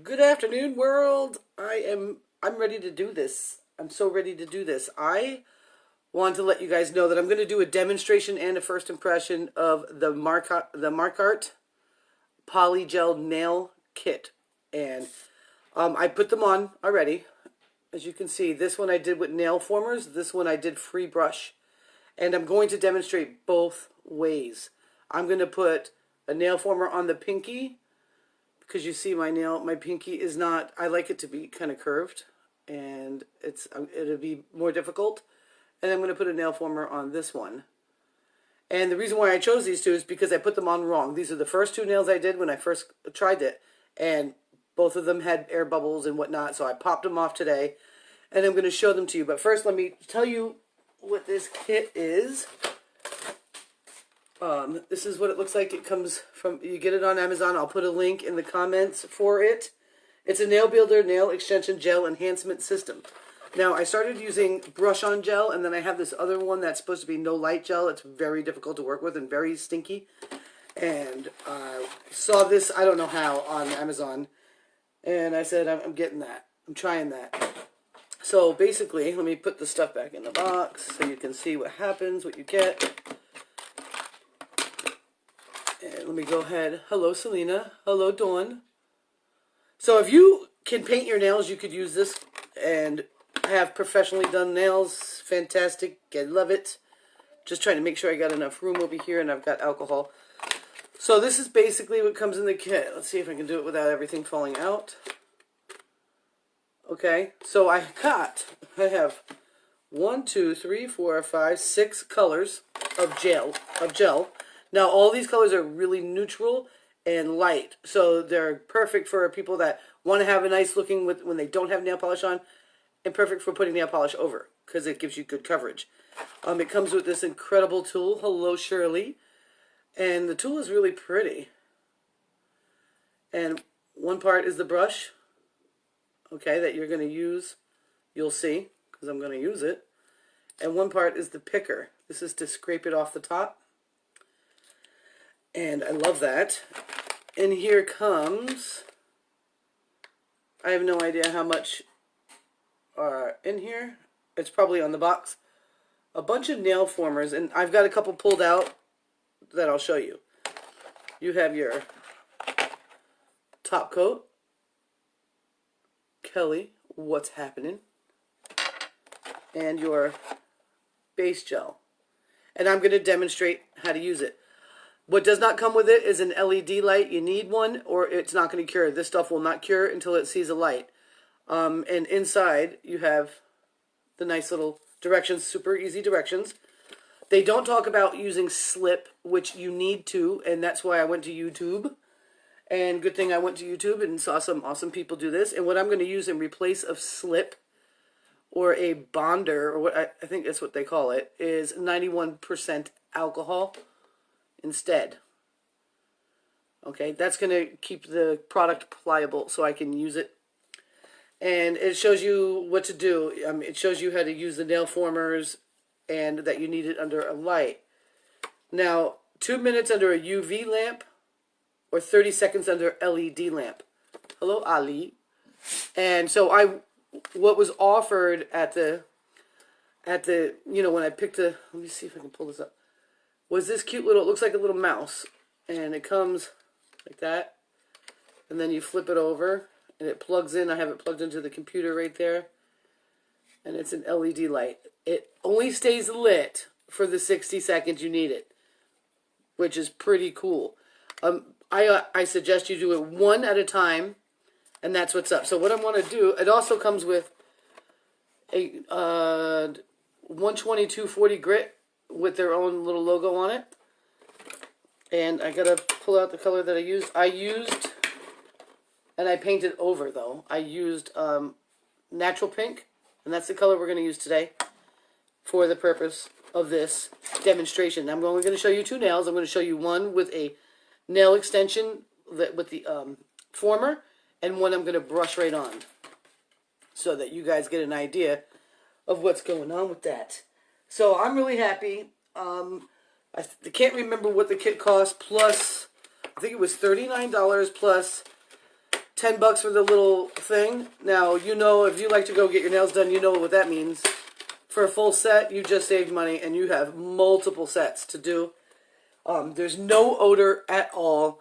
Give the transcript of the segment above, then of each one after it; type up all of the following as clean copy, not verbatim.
Good afternoon, world. I'm ready to do this. I'm so ready to do this. I want to let you guys know that I'm going to do a demonstration and a first impression of the Makarrt Polygel nail kit. And I put them on already. As you can see, this one I did with nail formers. This one I did free brush. And I'm going to demonstrate both ways. I'm going to put a nail former on the pinky because you see my pinky is not, I like it to be kind of curved, and it'll be more difficult. And I'm going to put a nail former on this one. And the reason why I chose these two is because I put them on wrong. These are the first two nails I did when I first tried it, and both of them had air bubbles and whatnot, so I popped them off today, and I'm going to show them to you. But first, let me tell you what this kit is. This is what it looks like. It comes from, you get it on Amazon. I'll put a link in the comments for it. It's a nail builder, nail extension gel enhancement system. Now, I started using brush-on gel, and then I have this other one that's supposed to be no light gel. It's very difficult to work with and very stinky. And I saw this, I don't know how, on Amazon. And I said, I'm getting that. I'm trying that. So basically, let me put the stuff back in the box so you can see what happens, what you get. And let me go ahead. Hello, Selena. Hello, Dawn. So if you can paint your nails, you could use this and have professionally done nails. Fantastic. I love it. Just trying to make sure I got enough room over here, and I've got alcohol. So this is basically what comes in the kit. Let's see if I can do it without everything falling out. Okay, so I have 1, 2, 3, 4, 5, 6 colors of gel. Now, all these colors are really neutral and light, so they're perfect for people that want to have a nice looking when they don't have nail polish on, and perfect for putting nail polish over, because it gives you good coverage. It comes with this incredible tool. Hello, Shirley. And the tool is really pretty. And one part is the brush, okay, that you're going to use. You'll see, because I'm going to use it. And one part is the picker. This is to scrape it off the top. And I love that. And here comes, I have no idea how much are in here. It's probably on the box. A bunch of nail formers, and I've got a couple pulled out that I'll show you. You have your top coat. Kelly, what's happening? And your base gel. And I'm going to demonstrate how to use it. What does not come with it is an LED light. You need one, or it's not going to cure. This stuff will not cure until it sees a light. And inside, you have the nice little directions, super easy directions. They don't talk about using slip, which you need to, and that's why I went to YouTube. And good thing I went to YouTube and saw some awesome people do this. And what I'm going to use in replace of slip, or a bonder, or what I think that's what they call it, is 91% alcohol instead. Okay, that's going to keep the product pliable so I can use it. And it shows you what to do. It shows you how to use the nail formers and that you need it under a light. Now, 2 minutes under a UV lamp or 30 seconds under LED lamp. Hello, Ali. And so what was offered at the, when I picked let me see if I can pull this up, was this cute little, it looks like a little mouse, and it comes like that, and then you flip it over, and it plugs in. I have it plugged into the computer right there, and it's an LED light. It only stays lit for the 60 seconds you need it, which is pretty cool. I suggest you do it one at a time, and that's what's up. So what I want to do, it also comes with a 122/40 grit with their own little logo on it. And I gotta pull out the color that I used. And I painted over, though. I used natural pink, and that's the color we're going to use today for the purpose of this demonstration. I'm only going to show you two nails. I'm going to show you one with a nail extension with the former, and one I'm going to brush right on so that you guys get an idea of what's going on with that. So I'm really happy. I can't remember what the kit cost, plus I think it was $39 plus 10 bucks for the little thing. Now, you know, if you like to go get your nails done, you know what that means. For a full set, you just saved money, and you have multiple sets to do. There's no odor at all.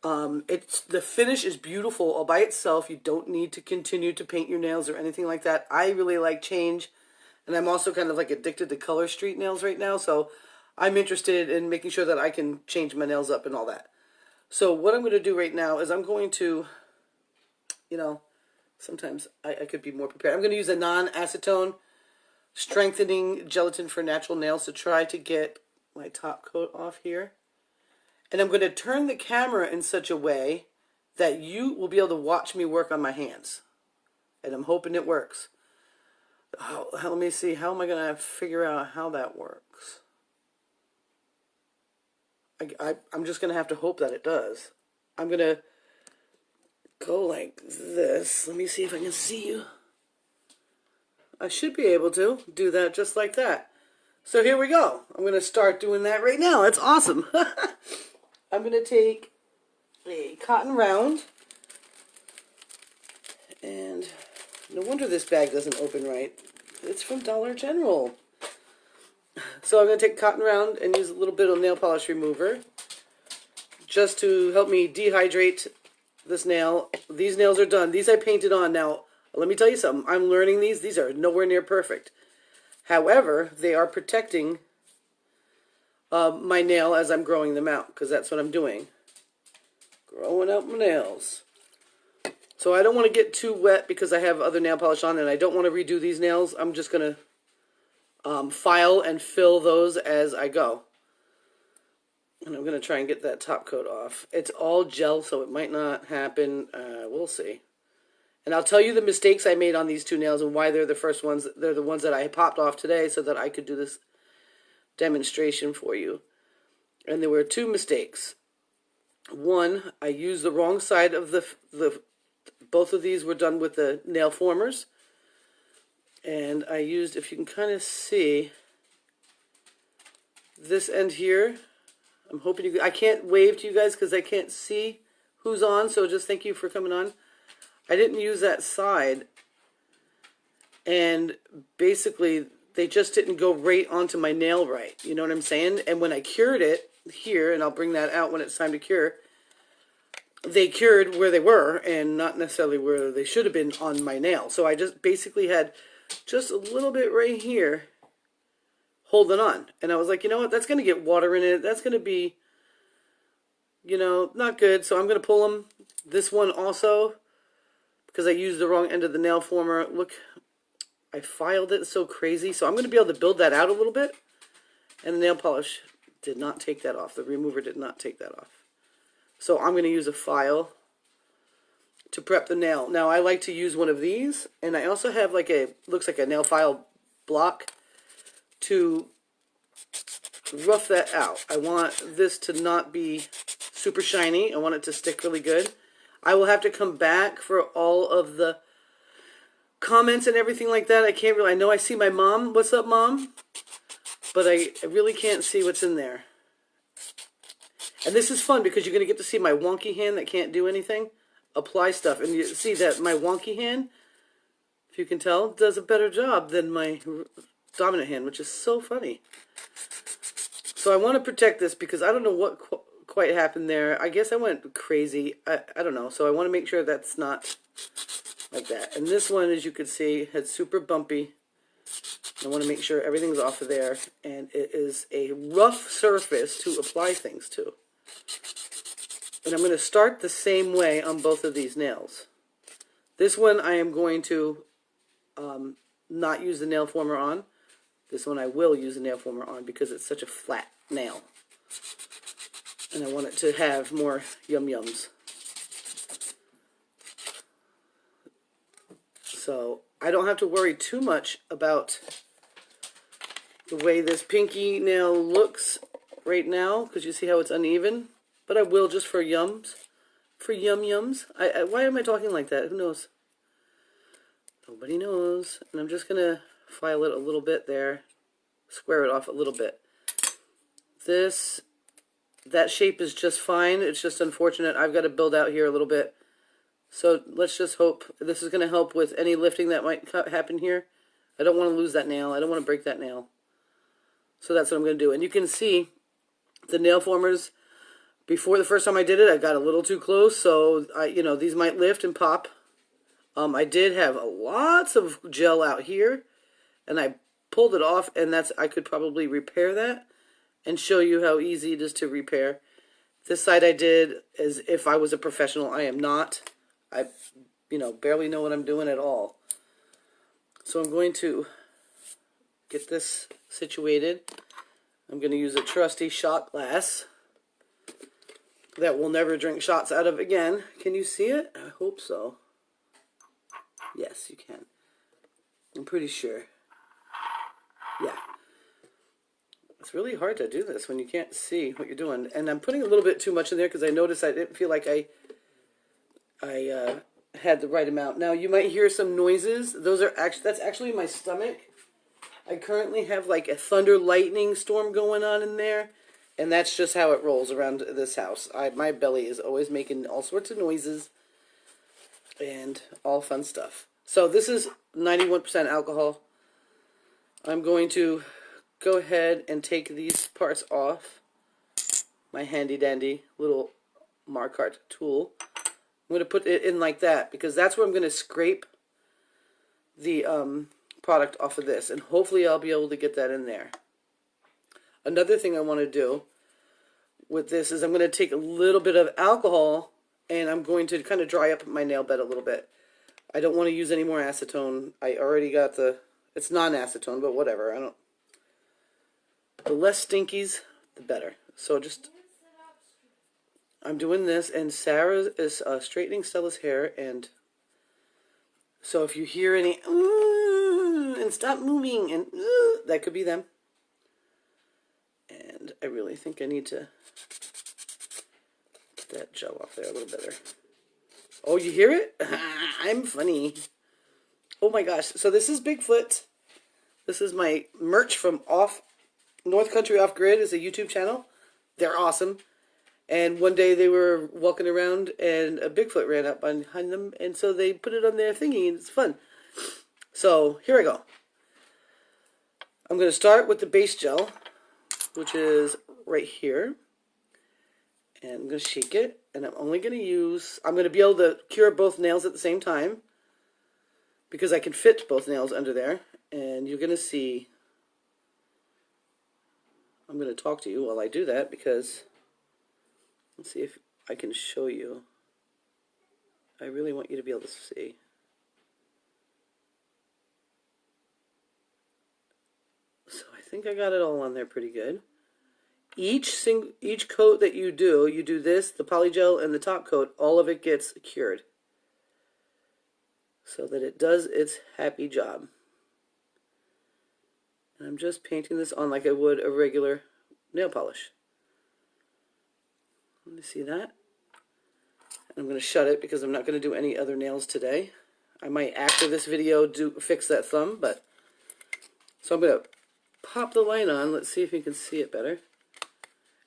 The finish is beautiful all by itself. You don't need to continue to paint your nails or anything like that. I really like change, and I'm also kind of like addicted to color street nails right now, so I'm interested in making sure that I can change my nails up and all that. So what I'm going to do right now is I'm going to, you know, sometimes I could be more prepared. I'm going to use a non-acetone strengthening gelatin for natural nails to try to get my top coat off here. And I'm going to turn the camera in such a way that you will be able to watch me work on my hands. And I'm hoping it works. Let me see. How am I going to figure out how that works? I'm just going to have to hope that it does. I'm going to go like this. Let me see if I can see you. I should be able to do that just like that. So here we go. I'm going to start doing that right now. That's awesome. I'm going to take a cotton round. And no wonder this bag doesn't open right. It's from Dollar General. So I'm going to take a cotton round and use a little bit of nail polish remover just to help me dehydrate this nail. These nails are done. These I painted on. Now, let me tell you something. I'm learning these. These are nowhere near perfect. However, they are protecting my nail as I'm growing them out, because that's what I'm doing. Growing out my nails. So I don't want to get too wet because I have other nail polish on, and I don't want to redo these nails. I'm just going to file and fill those as I go. And I'm going to try and get that top coat off. It's all gel, so it might not happen. We'll see. And I'll tell you the mistakes I made on these two nails and why they're the first ones. They're the ones that I popped off today so that I could do this demonstration for you. And there were two mistakes. One, I used the wrong side of both of these were done with the nail formers. And I used, if you can kind of see, this end here. I'm hoping I can't wave to you guys because I can't see who's on, so just thank you for coming on. I didn't use that side, and basically they just didn't go right onto my nail right. You know what I'm saying? And when I cured it here, and I'll bring that out when it's time to cure, they cured where they were and not necessarily where they should have been on my nail. So I just basically had just a little bit right here holding on. And I was like, you know what? That's going to get water in it. That's going to be, you know, not good. So I'm going to pull them. This one also, because I used the wrong end of the nail former. Look, I filed it so crazy. So I'm going to be able to build that out a little bit. And the nail polish did not take that off. The remover did not take that off. So I'm going to use a file to prep the nail. Now I like to use one of these. And I also have like looks like a nail file block to rough that out. I want this to not be super shiny. I want it to stick really good. I will have to come back for all of the comments and everything like that. I can't really, I know I see my mom. What's up, Mom? But I really can't see what's in there. And this is fun because you're going to get to see my wonky hand that can't do anything apply stuff. And you see that my wonky hand, if you can tell, does a better job than my dominant hand, which is so funny. So I want to protect this because I don't know what quite happened there. I guess I went crazy. I don't know. So I want to make sure that's not like that. And this one, as you can see, had super bumpy. I want to make sure everything's off of there. And it is a rough surface to apply things to. And I'm going to start the same way on both of these nails. This one I am going to not use the nail former on. This one I will use the nail former on because it's such a flat nail. And I want it to have more yum-yums. So I don't have to worry too much about the way this pinky nail looks right now, because you see how it's uneven. But I will just for yums. For yum-yums. Why am I talking like that? Who knows? Nobody knows. And I'm just going to file it a little bit there. Square it off a little bit. That shape is just fine. It's just unfortunate. I've got to build out here a little bit So let's just hope this is going to help with any lifting that might happen here. I don't want to lose that nail. I don't want to break that nail. So that's what I'm going to do. And you can see the nail formers. Before the first time I did it, I got a little too close. So, these might lift and pop. I did have lots of gel out here. And I pulled it off. And I could probably repair that. And show you how easy it is to repair. This side I did as if I was a professional. I am not. I, barely know what I'm doing at all. So I'm going to get this situated. I'm going to use a trusty shot glass that we'll never drink shots out of again. Can you see it? I hope so. Yes, you can. I'm pretty sure. Yeah. It's really hard to do this when you can't see what you're doing. And I'm putting a little bit too much in there because I noticed I didn't feel like I had the right amount. Now you might hear some noises. That's actually my stomach. I currently have like a thunder lightning storm going on in there, and that's just how it rolls around this house. My belly is always making all sorts of noises and all fun stuff. So this is 91% alcohol. I'm going to go ahead and take these parts off. My handy dandy little Makarrt tool. I'm going to put it in like that because that's where I'm going to scrape the product off of this. And hopefully I'll be able to get that in there. Another thing I want to do with this is I'm going to take a little bit of alcohol and I'm going to kind of dry up my nail bed a little bit. I don't want to use any more acetone. I already got it's non-acetone, but whatever. The less stinkies, the better. So I'm doing this, and Sarah is straightening Stella's hair, and so if you hear any, and stop moving, and that could be them. And I really think I need to get that gel off there a little better. Oh, you hear it? I'm funny. Oh my gosh. So this is Bigfoot. This is my merch from North Country Off Grid is a YouTube channel. They're awesome. And one day they were walking around and a Bigfoot ran up behind them. And so they put it on their thingy and it's fun. So here I go. I'm going to start with the base gel, which is right here. And I'm going to shake it. And I'm only going to I'm going to be able to cure both nails at the same time. Because I can fit both nails under there. And you're going to see. I'm going to talk to you while I do that because let's see if I can show you. I really want you to be able to see. So I think I got it all on there pretty good. Each coat that you do this, the polygel and the top coat, all of it gets cured. So that it does its happy job. And I'm just painting this on like I would a regular nail polish. Let me see that. And I'm going to shut it because I'm not going to do any other nails today. I might after this video fix that thumb, but so I'm going to pop the light on. Let's see if you can see it better.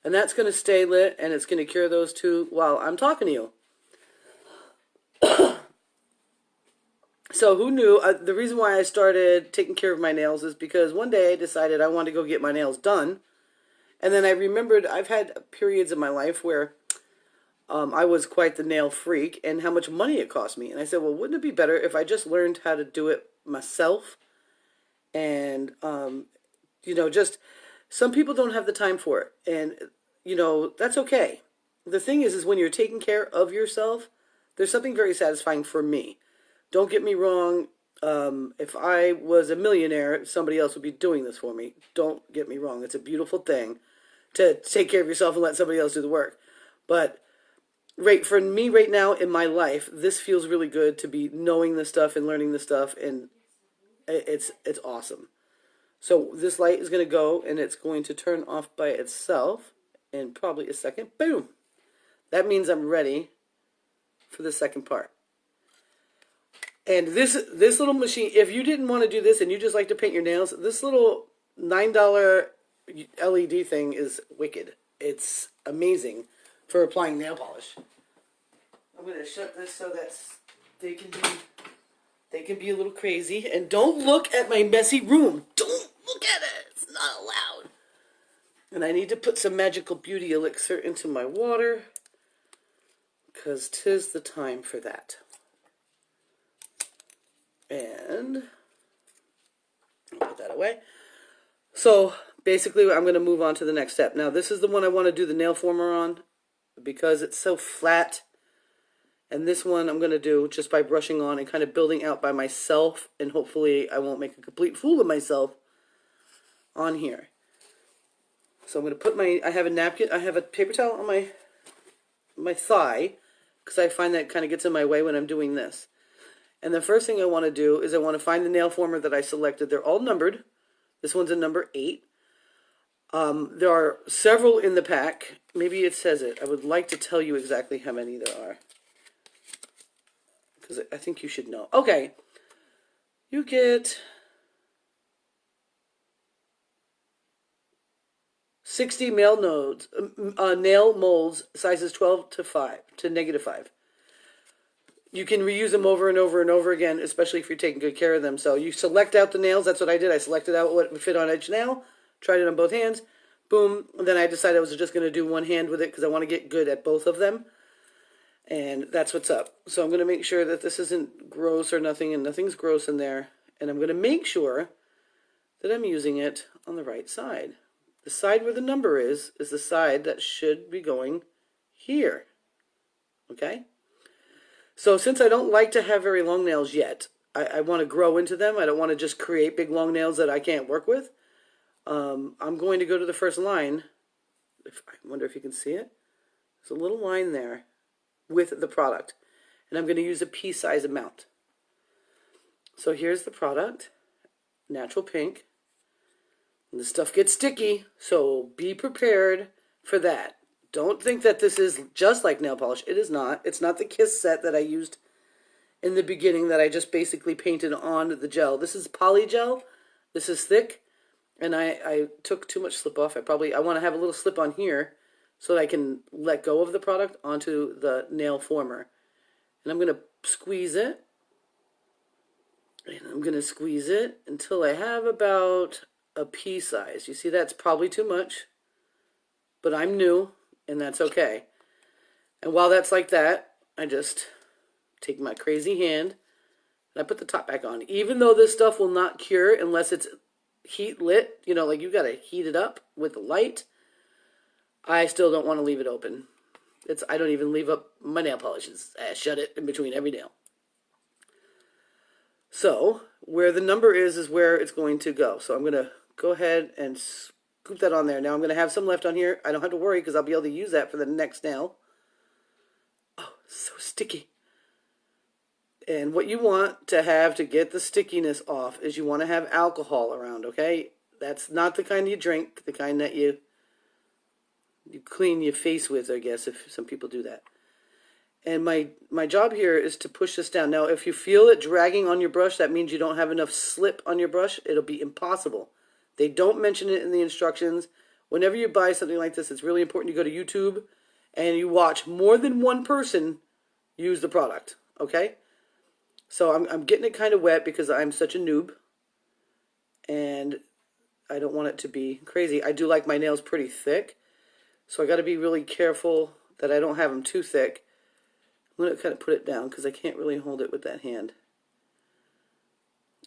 And that's going to stay lit and it's going to cure those two while I'm talking to you. So who knew? The reason why I started taking care of my nails is because one day I decided I wanted to go get my nails done. And then I remembered I've had periods in my life where I was quite the nail freak and how much money it cost me. And I said, well, wouldn't it be better if I just learned how to do it myself? And, just some people don't have the time for it. And, that's okay. The thing is when you're taking care of yourself, there's something very satisfying for me. Don't get me wrong, if I was a millionaire, somebody else would be doing this for me. Don't get me wrong. It's a beautiful thing to take care of yourself and let somebody else do the work. But for me right now in my life, this feels really good to be knowing this stuff and learning this stuff, and it's awesome. So this light is going to go, and it's going to turn off by itself in probably a second. Boom! That means I'm ready for the second part. And this little machine, if you didn't want to do this and you just like to paint your nails, this little $9 LED thing is wicked. It's amazing for applying nail polish. I'm going to shut this so that they can be a little crazy. And don't look at my messy room. Don't look at it. It's not allowed. And I need to put some magical beauty elixir into my water, because 'tis the time for that. And I'll put that away. So basically I'm going to move on to the next step. Now this is the one I want to do the nail former on, because it's so flat. And this one I'm going to do just by brushing on and kind of building out by myself, and hopefully I won't make a complete fool of myself on here. So I'm going to put I have a napkin, I have a paper towel on my thigh, because I find that kind of gets in my way when I'm doing this. And the first thing I want to do is I want to find the nail former that I selected. They're all numbered. This one's a number 8. There are several in the pack. Maybe it says it. I would like to tell you exactly how many there are, because I think you should know. Okay. You get 60 nail molds, sizes 12 to -5. You can reuse them over and over and over again, especially if you're taking good care of them. So you select out the nails. That's what I did. I selected out what would fit on each nail, tried it on both hands, boom. And then I decided I was just going to do one hand with it, because I want to get good at both of them. And that's what's up. So I'm going to make sure that this isn't gross or nothing, and nothing's gross in there. And I'm going to make sure that I'm using it on the right side. The side where the number is the side that should be going here. Okay? So since I don't like to have very long nails yet, I want to grow into them. I don't want to just create big long nails that I can't work with. I'm going to go to the first line. I wonder if you can see it. There's a little line there with the product. And I'm going to use a pea size amount. So here's the product. Natural pink. And the stuff gets sticky, so be prepared for that. Don't think that this is just like nail polish. It is not. It's not the Kiss set that I used in the beginning that I just basically painted on the gel. This is Polygel. This is thick, and I took too much slip off. I want to have a little slip on here so that I can let go of the product onto the nail former. And I'm going to squeeze it. And I'm going to squeeze it until I have about a pea size. You see, that's probably too much, but I'm new, and that's okay. And while that's like that, I just take my crazy hand and I put the top back on. Even though this stuff will not cure unless it's heat lit, you know, like you got to heat it up with the light, I still don't want to leave it open. I don't even leave up my nail polishes. I shut it in between every nail. So where the number is where it's going to go. So I'm going to go ahead and scoop that on there. Now I'm going to have some left on here. I don't have to worry, because I'll be able to use that for the next nail. Oh, so sticky. And what you want to have to get the stickiness off is you want to have alcohol around, okay? That's not the kind you drink, the kind that you clean your face with, I guess, if some people do that. And my job here is to push this down. Now, if you feel it dragging on your brush, that means you don't have enough slip on your brush. It'll be impossible. They don't mention it in the instructions. Whenever you buy something like this, it's really important you go to YouTube and you watch more than one person use the product, okay? So I'm getting it kind of wet because I'm such a noob, and I don't want it to be crazy. I do like my nails pretty thick, so I got to be really careful that I don't have them too thick. I'm going to kind of put it down because I can't really hold it with that hand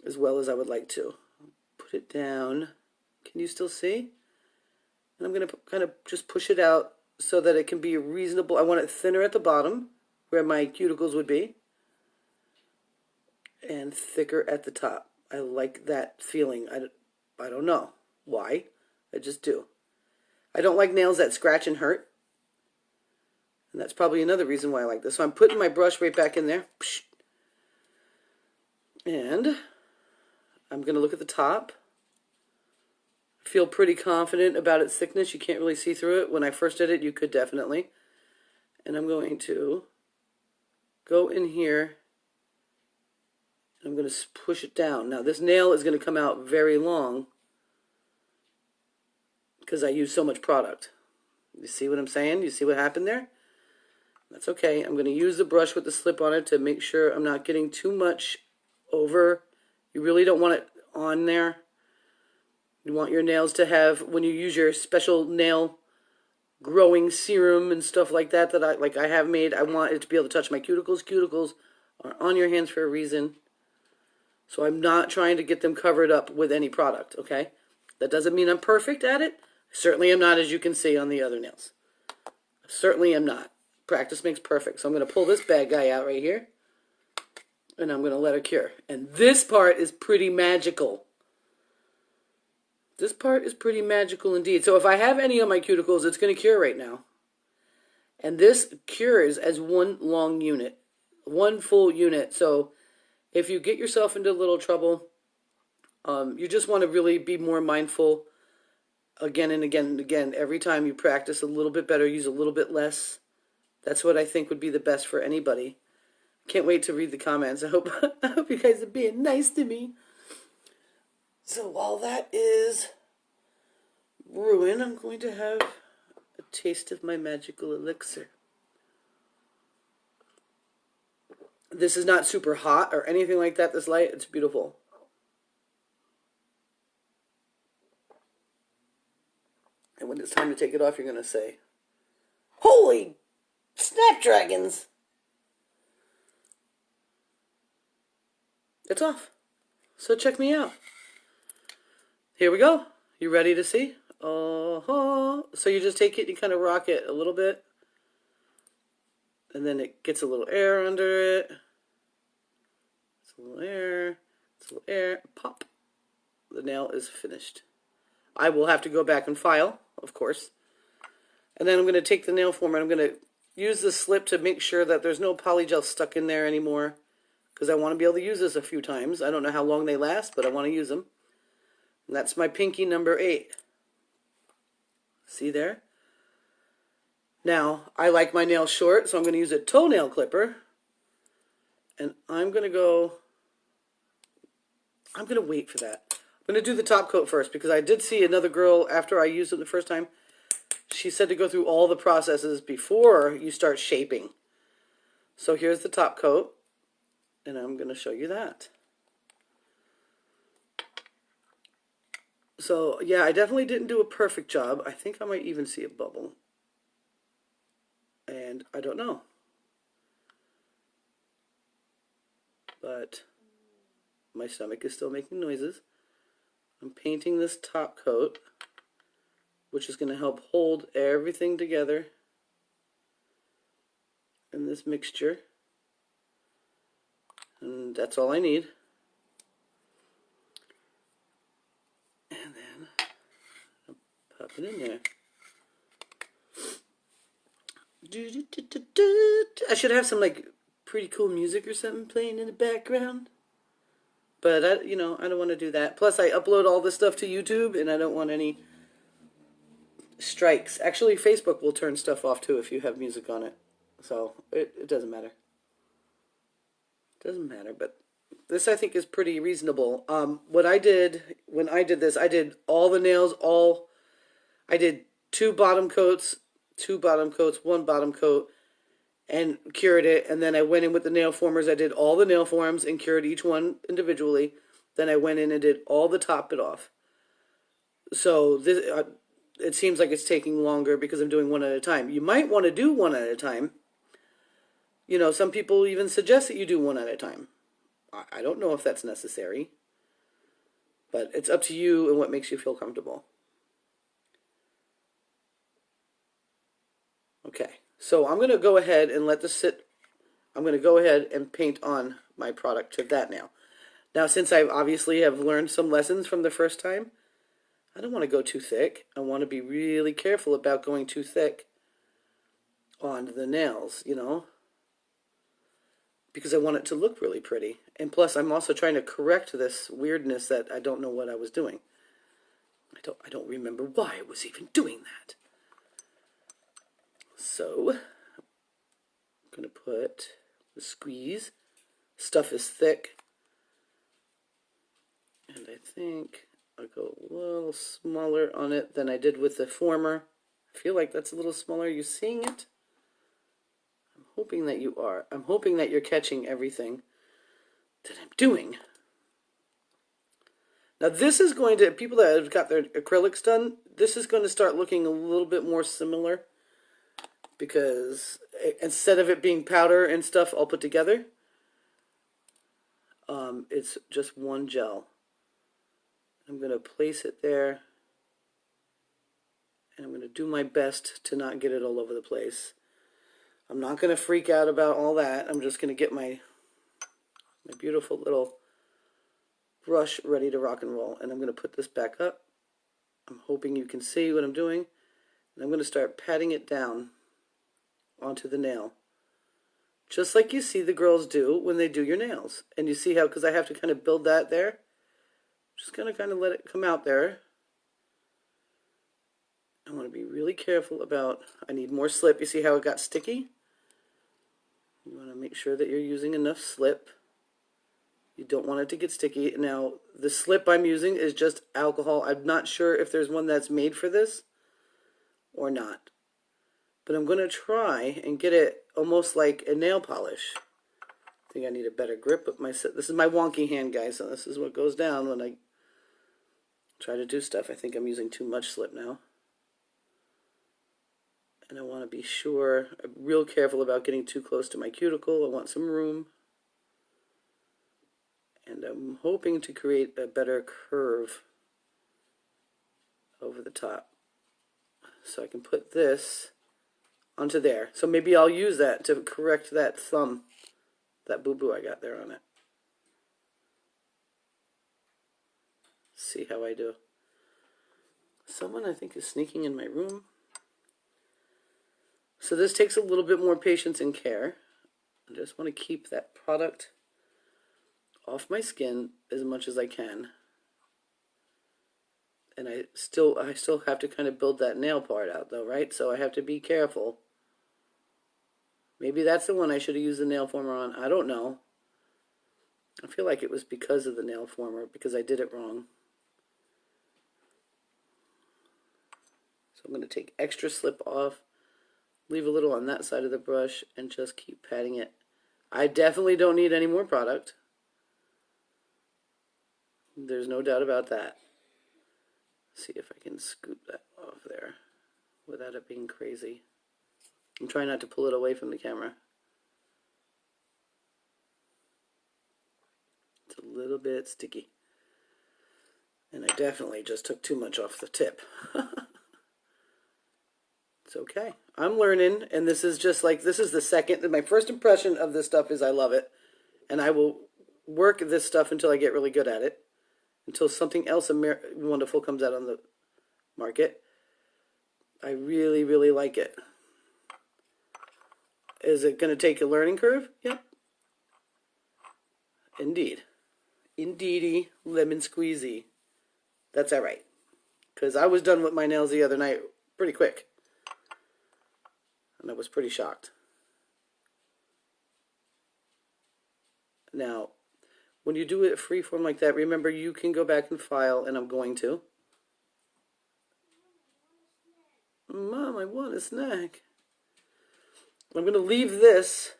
as well as I would like to. Put it down. Can you still see? And I'm going to kind of just push it out so that it can be reasonable. I want it thinner at the bottom where my cuticles would be, and thicker at the top. I like that feeling. I don't know why. I just do. I don't like nails that scratch and hurt. And that's probably another reason why I like this. So I'm putting my brush right back in there. And I'm going to look at the top. I feel pretty confident about its thickness. You can't really see through it. When I first did it, you could definitely. And I'm going to go in here. I'm going to push it down. Now this nail is going to come out very long because I use so much product. You see what I'm saying? You see what happened there? That's okay. I'm going to use the brush with the slip on it to make sure I'm not getting too much over. You really don't want it on there. You want your nails to have, when you use your special nail growing serum and stuff like that I have made, I want it to be able to touch my cuticles. Cuticles are on your hands for a reason. So I'm not trying to get them covered up with any product, okay? That doesn't mean I'm perfect at it. I certainly am not, as you can see on the other nails. I certainly am not. Practice makes perfect. So I'm going to pull this bad guy out right here. And I'm going to let her cure. And this part is pretty magical. This part is pretty magical indeed. So if I have any on my cuticles, it's going to cure right now. And this cures as one long unit. One full unit. So if you get yourself into a little trouble, you just want to really be more mindful again and again and again. Every time you practice a little bit better, use a little bit less. That's what I think would be the best for anybody. Can't wait to read the comments. I hope you guys are being nice to me. So while that is brewing, I'm going to have a taste of my magical elixir. This is not super hot or anything like that, this light. It's beautiful. And when it's time to take it off, you're going to say, "Holy snapdragons!" It's off. So check me out. Here we go. You ready to see? So you just take it, you kind of rock it a little bit. And then it gets a little air under it. It's a little air. It's a little air. Pop. The nail is finished. I will have to go back and file, of course. And then I'm going to take the nail former and I'm going to use the slip to make sure that there's no polygel stuck in there anymore. Because I want to be able to use this a few times. I don't know how long they last, but I want to use them. And that's my pinky number 8. See there? Now, I like my nails short, so I'm going to use a toenail clipper. And I'm going to wait for that. I'm going to do the top coat first, because I did see another girl, after I used it the first time, she said to go through all the processes before you start shaping. So here's the top coat. And I'm going to show you that. So, yeah, I definitely didn't do a perfect job. I think I might even see a bubble. And I don't know. But my stomach is still making noises. I'm painting this top coat, which is going to help hold everything together in this mixture. And that's all I need. And then I'll pop it in there. I should have some like pretty cool music or something playing in the background. But I don't want to do that. Plus I upload all this stuff to YouTube and I don't want any strikes. Actually, Facebook will turn stuff off too if you have music on it. So it doesn't matter. Doesn't matter, but this I think is pretty reasonable. What I did when I did this, I did all the nails, I did 2 bottom coats, 2 bottom coats, 1 bottom coat, and cured it. And then I went in with the nail formers. I did all the nail forms and cured each one individually. Then I went in and did all the top bit off. So this, it seems like it's taking longer because I'm doing one at a time. You might want to do one at a time. Some people even suggest that you do one at a time. I don't know if that's necessary, but it's up to you and what makes you feel comfortable. Okay, so I'm going to go ahead and let this sit. I'm going to go ahead and paint on my product to that now. Now, since I obviously have learned some lessons from the first time, I don't want to go too thick. I want to be really careful about going too thick on the nails, because I want it to look really pretty. And plus, I'm also trying to correct this weirdness that I don't know what I was doing. I don't remember why I was even doing that. So, I'm going to put the squeeze. Stuff is thick. And I think I'll go a little smaller on it than I did with the former. I feel like that's a little smaller. Are you seeing it? I'm hoping that you are. I'm hoping that you're catching everything that I'm doing. Now this is going to, people that have got their acrylics done, this is going to start looking a little bit more similar, because instead of it being powder and stuff all put together, it's just one gel. I'm going to place it there, and I'm going to do my best to not get it all over the place. I'm not going to freak out about all that. I'm just going to get my beautiful little brush ready to rock and roll, and I'm going to put this back up. I'm hoping you can see what I'm doing, and I'm going to start patting it down onto the nail, just like you see the girls do when they do your nails. And you see how, because I have to kind of build that there, just going to kind of let it come out there. I want to be really careful about, I need more slip. You see how it got sticky? You want to make sure that you're using enough slip. You don't want it to get sticky. Now, the slip I'm using is just alcohol. I'm not sure if there's one that's made for this or not. But I'm going to try and get it almost like a nail polish. I think I need a better grip with my, this is my wonky hand, guys, so this is what goes down when I try to do stuff. I think I'm using too much slip now. And I want to be sure, I'm real careful about getting too close to my cuticle. I want some room. And I'm hoping to create a better curve over the top. So I can put this onto there. So maybe I'll use that to correct that thumb, that boo-boo I got there on it. See how I do. Someone I think is sneaking in my room. So this takes a little bit more patience and care. I just want to keep that product off my skin as much as I can. And I still have to kind of build that nail part out though, right? So I have to be careful. Maybe that's the one I should have used the nail former on. I don't know. I feel like it was because of the nail former, because I did it wrong. So I'm going to take extra slip off, leave a little on that side of the brush, and just keep patting it. I definitely don't need any more product. There's no doubt about that. See if I can scoop that off there without it being crazy. I'm trying not to pull it away from the camera. It's a little bit sticky. And I definitely just took too much off the tip. It's okay. I'm learning, and this is just like, this is the second, my first impression of this stuff is I love it. And I will work this stuff until I get really good at it. Until something else wonderful comes out on the market. I really, really like it. Is it going to take a learning curve? Yep. Indeed. Indeedy, lemon squeezy. That's all right. Because I was done with my nails the other night pretty quick. And I was pretty shocked. Now, when you do it freeform like that, remember you can go back and file, and I'm going to. Mom, I want a snack. I'm going to leave this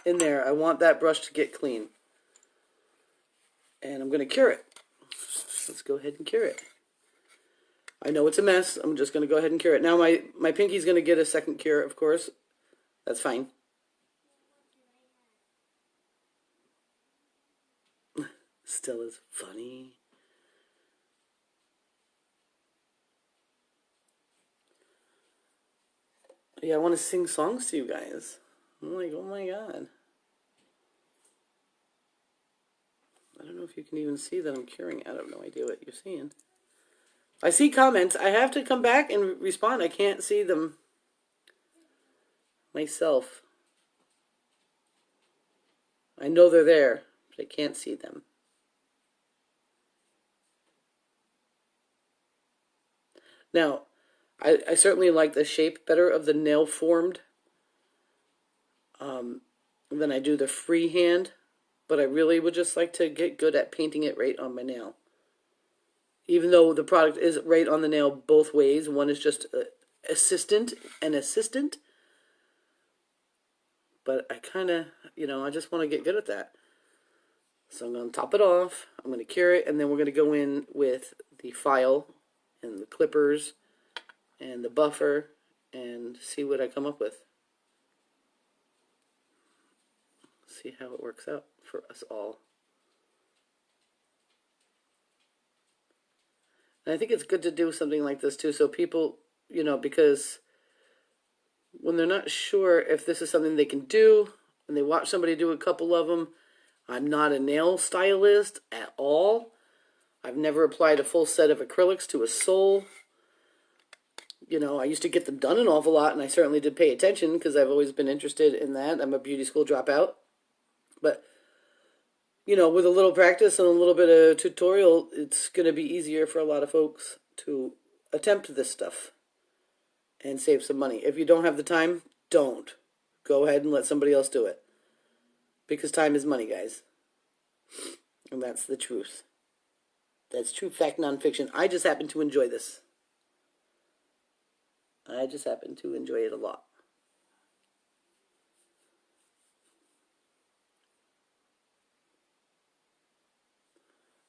in there. I want that brush to get clean. And I'm going to cure it. Let's go ahead and cure it. I know it's a mess. I'm just going to go ahead and cure it. Now my pinky's going to get a second cure, of course. That's fine. Still is funny. Yeah, I want to sing songs to you guys. I'm like, oh my god. I don't know if you can even see that I'm curing. I have no idea what you're seeing. I see comments. I have to come back and respond. I can't see them myself. I know they're there, but I can't see them. Now, I certainly like the shape better of the nail formed than I do the freehand, but I really would just like to get good at painting it right on my nail. Even though the product is right on the nail both ways, one is just assistant and assistant, but I kind of, you know, I just want to get good at that. So I'm going to top it off, I'm going to cure it, and then we're going to go in with the file and the clippers and the buffer and see what I come up with. See how it works out for us all. And I think it's good to do something like this too, so people, you know, because when they're not sure if this is something they can do, and they watch somebody do a couple of them, I'm not a nail stylist at all. I've never applied a full set of acrylics to a sole. You know, I used to get them done an awful lot, and I certainly did pay attention because I've always been interested in that. I'm a beauty school dropout. But, you know, with a little practice and a little bit of tutorial, it's going to be easier for a lot of folks to attempt this stuff and save some money. If you don't have the time, don't. Go ahead and let somebody else do it. Because time is money, guys. And that's the truth. That's true fact, nonfiction. I just happen to enjoy this. I just happen to enjoy it a lot.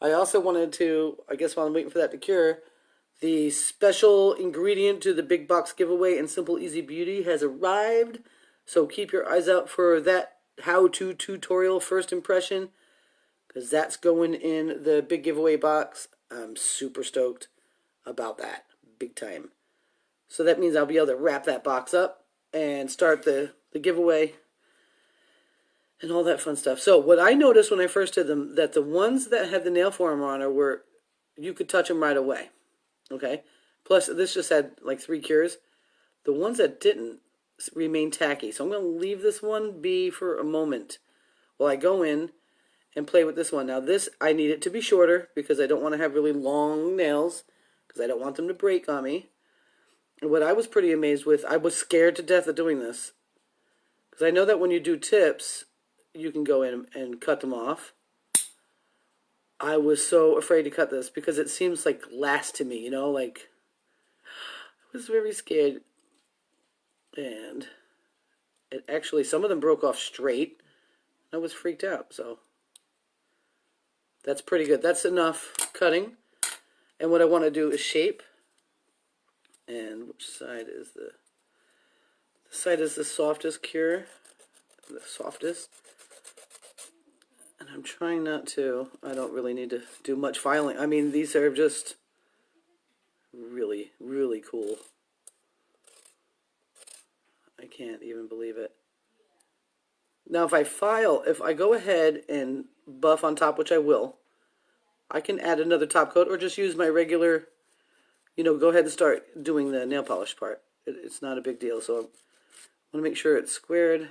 I also wanted to, I guess while I'm waiting for that to cure, the special ingredient to the big box giveaway in Simple Easy Beauty has arrived. So keep your eyes out for that how-to tutorial first impression, because that's going in the big giveaway box. I'm super stoked about that. Big time. So that means I'll be able to wrap that box up and start the giveaway and all that fun stuff. So what I noticed when I first did them, that the ones that had the nail former on were, you could touch them right away. Okay? Plus, this just had like 3 cures. The ones that didn't remain tacky. So I'm going to leave this one be for a moment while I go in and play with this one. Now this, I need it to be shorter because I don't want to have really long nails because I don't want them to break on me. And what I was pretty amazed with, I was scared to death of doing this. Because I know that when you do tips, you can go in and cut them off. I was so afraid to cut this because it seems like glass to me, you know, like I was very scared. And it actually, some of them broke off straight. I was freaked out, so that's pretty good. That's enough cutting. And what I want to do is shape. And which side is the side is the softest cure? The softest. And I'm trying not to, I don't really need to do much filing. I mean, these are just really, really cool. I can't even believe it. Now, if I go ahead and buff on top, which I will, I can add another top coat or just use my regular, you know, go ahead and start doing the nail polish part. It's not a big deal, so I want to make sure it's squared.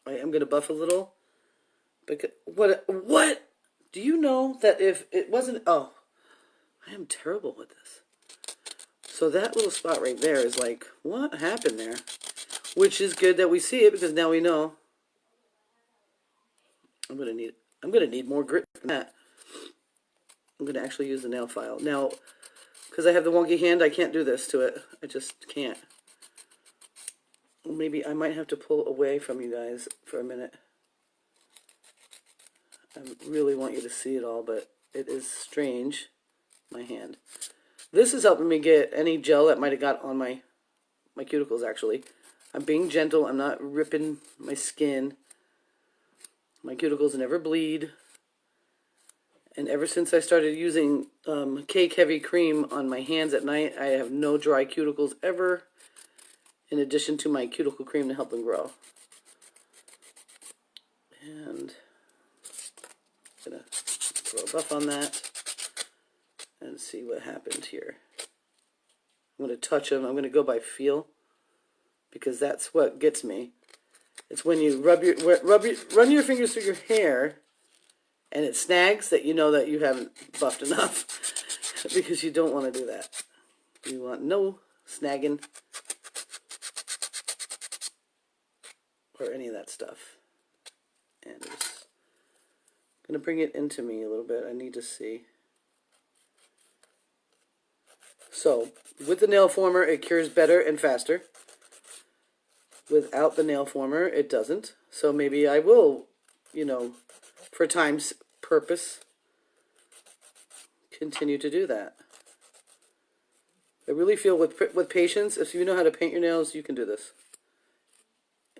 I am going to buff a little. Because, what? Do you know that if it wasn't, oh, I am terrible with this. So that little spot right there is like, what happened there? Which is good that we see it because now we know. I'm gonna need more grit than that. I'm gonna actually use the nail file now because I have the wonky hand. I can't do this to it. I just can't. Maybe I might have to pull away from you guys for a minute. I really want you to see it all, but it is strange. My hand. This is helping me get any gel that might have got on my cuticles, actually. I'm being gentle. I'm not ripping my skin. My cuticles never bleed. And ever since I started using cake heavy cream on my hands at night, I have no dry cuticles ever, in addition to my cuticle cream to help them grow. And I'm going to throw a buff on that and see what happened here. I'm going to touch them. I'm going to go by feel because that's what gets me. It's when you run your fingers through your hair and it snags that you know that you haven't buffed enough because you don't want to do that. You want no snagging or any of that stuff. And I'm just going to bring it into me a little bit. I need to see. So, with the nail former, it cures better and faster. Without the nail former, it doesn't. So maybe I will, you know, for time's purpose, continue to do that. I really feel with patience, if you know how to paint your nails, you can do this.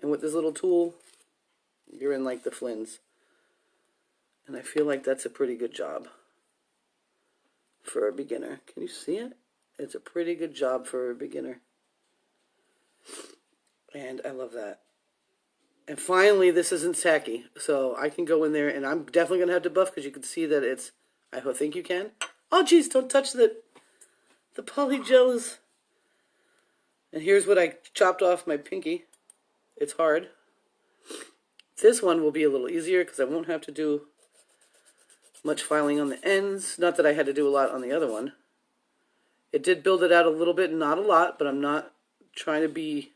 And with this little tool, you're in like the Flins. And I feel like that's a pretty good job for a beginner. Can you see it? It's a pretty good job for a beginner. And I love that. And finally, this isn't tacky. So I can go in there, and I'm definitely going to have to buff because you can see that it's, I think you can. Oh, geez, don't touch the polygel is. And here's what I chopped off my pinky. It's hard. This one will be a little easier because I won't have to do much filing on the ends. Not that I had to do a lot on the other one. It did build it out a little bit, not a lot, but I'm not trying to be,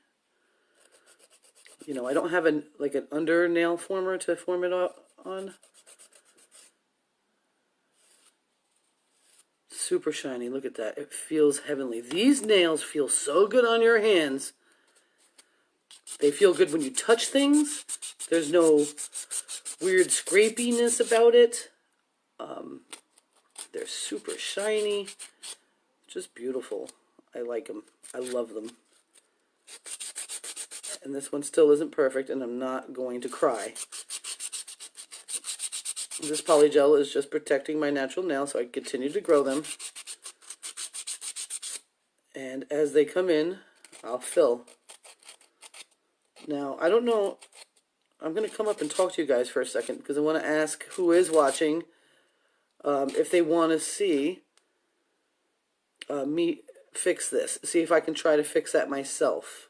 you know, I don't have like an under nail former to form it on. Super shiny, look at that. It feels heavenly. These nails feel so good on your hands. They feel good when you touch things. There's no weird scrapiness about it. They're super shiny. Just beautiful. I like them. I love them. And this one still isn't perfect, and I'm not going to cry. This polygel is just protecting my natural nails so I can continue to grow them. And as they come in, I'll fill. Now, I don't know, I'm going to come up and talk to you guys for a second because I want to ask who is watching if they want to see me fix this. See if I can try to fix that myself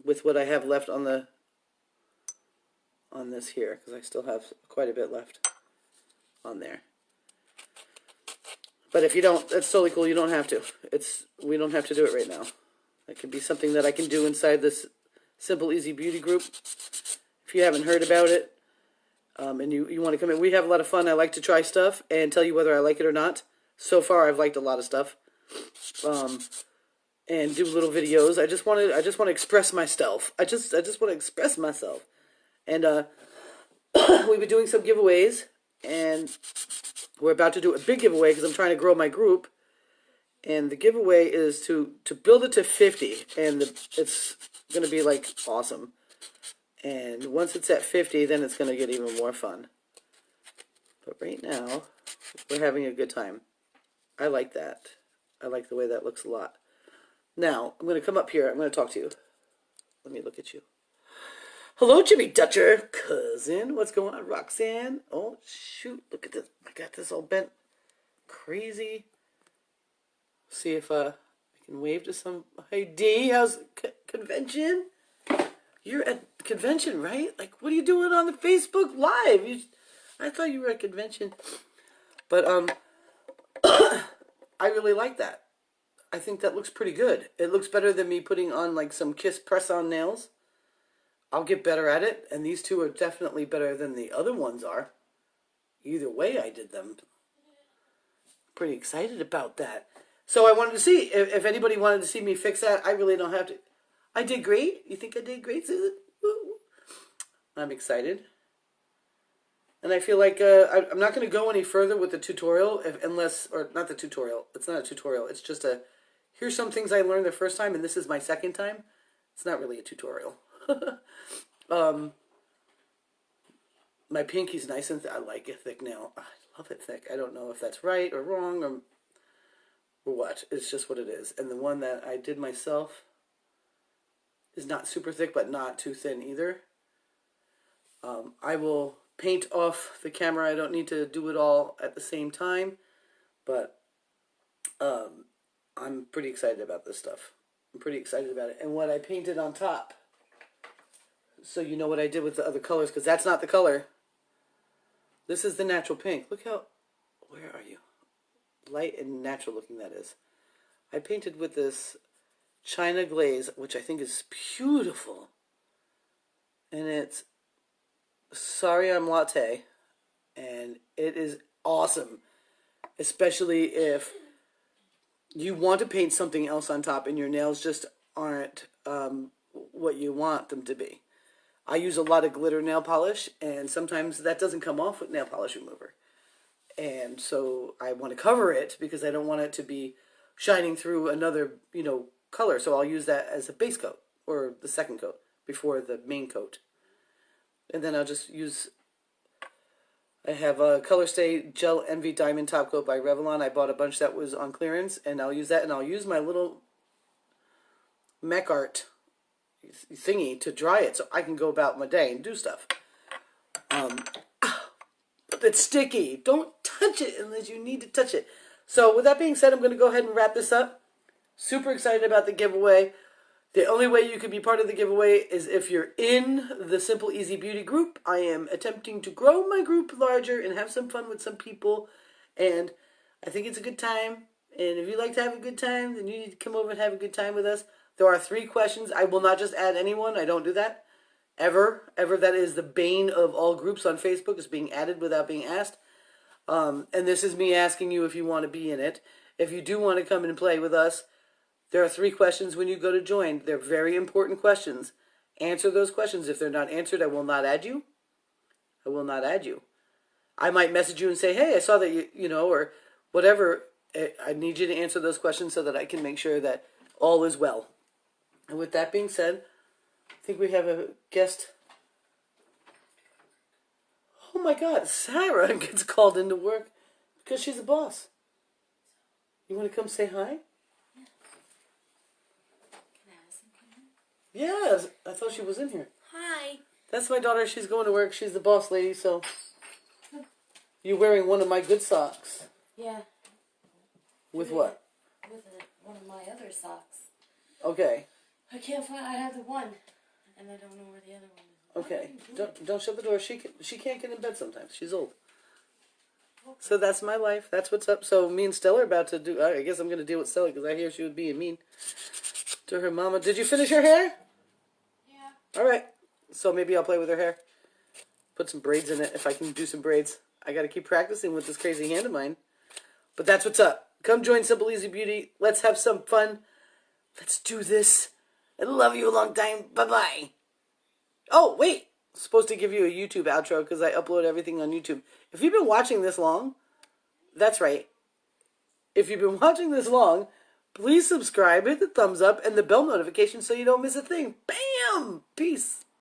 with what I have left on this here, because I still have quite a bit left on there. But if you don't, that's totally cool. You don't have to. We don't have to do it right now. It could be something that I can do inside this Simple Easy Beauty group. If you haven't heard about it, and you want to come in, we have a lot of fun. I like to try stuff and tell you whether I like it or not. So far, I've liked a lot of stuff. And do little videos. I just want to express myself. I just want to express myself. And we've been doing some giveaways, and we're about to do a big giveaway because I'm trying to grow my group. And the giveaway is to build it to 50, and it's going to be like awesome. And once it's at 50, then it's going to get even more fun. But right now, we're having a good time. I like that. I like the way that looks a lot. Now, I'm going to come up here. I'm going to talk to you. Let me look at you. Hello, Jimmy Dutcher. Cousin. What's going on, Roxanne? Oh, shoot. Look at this. I got this all bent crazy. See if I can wave to some. Hey, D. How's convention? You're at convention, right? Like, what are you doing on the Facebook Live? I thought you were at convention. But, I really like that. I think that looks pretty good. It looks better than me putting on like some Kiss press-on nails. I'll get better at it, and these two are definitely better than the other ones are. Either way I did them. Pretty excited about that. So I wanted to see if anybody wanted to see me fix that. I really don't have to. I did great. You think I did great, Susan? Woo. I'm excited. And I feel like I'm not going to go any further with the tutorial or not the tutorial. It's not a tutorial. It's just here's some things I learned the first time, and this is my second time. It's not really a tutorial. My pinky's nice and I like it thick now. I love it thick. I don't know if that's right or wrong or what. It's just what it is. And the one that I did myself is not super thick, but not too thin either. I will paint off the camera. I don't need to do it all at the same time, but I'm pretty excited about this stuff. I'm pretty excited about it. And what I painted on top, so you know what I did with the other colors, because that's not the color. This is the natural pink. Look how, where are you? Light and natural looking that is. I painted with this China glaze, which I think is beautiful. And it's Sorry I'm Latte. And it is awesome. Especially if you want to paint something else on top and your nails just aren't what you want them to be. I use a lot of glitter nail polish, and sometimes that doesn't come off with nail polish remover. And so I want to cover it because I don't want it to be shining through another, color. So I'll use that as a base coat or the second coat before the main coat. And then I'll just use, I have a Color Stay Gel Envy Diamond Top Coat by Revlon. I bought a bunch that was on clearance, and I'll use that, and I'll use my little Makarrt thingy to dry it so I can go about my day and do stuff. It's sticky. Don't touch it unless you need to touch it. So with that being said, I'm going to go ahead and wrap this up. Super excited about the giveaway. The only way you can be part of the giveaway is if you're in the Simple Easy Beauty group. I am attempting to grow my group larger and have some fun with some people. And I think it's a good time. And if you like to have a good time, then you need to come over and have a good time with us. There are 3 questions. I will not just add anyone. I don't do that. Ever. That is the bane of all groups on Facebook, is being added without being asked. And this is me asking you if you want to be in it. If you do want to come and play with us, there are 3 questions when you go to join. They're very important questions. Answer those questions. If they're not answered, I will not add you. I will not add you. I might message you and say, hey, I saw that you know, or whatever. I need you to answer those questions so that I can make sure that all is well. And with that being said, I think we have a guest. Oh my God, Sarah gets called into work because she's a boss. You want to come say hi? Yes, I thought she was in here. Hi. That's my daughter. She's going to work. She's the boss lady, so you're wearing one of my good socks. Yeah. With what? With one of my other socks. Okay. I can't find. I have the one, and I don't know where the other one is. Okay. Don't shut the door. She can't get in bed sometimes. She's old. Okay. So that's my life. That's what's up. So me and Stella are about to do. I guess I'm going to deal with Stella because I hear she would be mean to her mama. Did you finish her hair? Yeah. All right. So maybe I'll play with her hair. Put some braids in it if I can do some braids. I got to keep practicing with this crazy hand of mine. But that's what's up. Come join Simple Easy Beauty. Let's have some fun. Let's do this. I love you a long time. Bye-bye. Oh, wait. I'm supposed to give you a YouTube outro because I upload everything on YouTube. If you've been watching this long, that's right. If you've been watching this long, please subscribe, hit the thumbs up, and the bell notification so you don't miss a thing. Bam! Peace.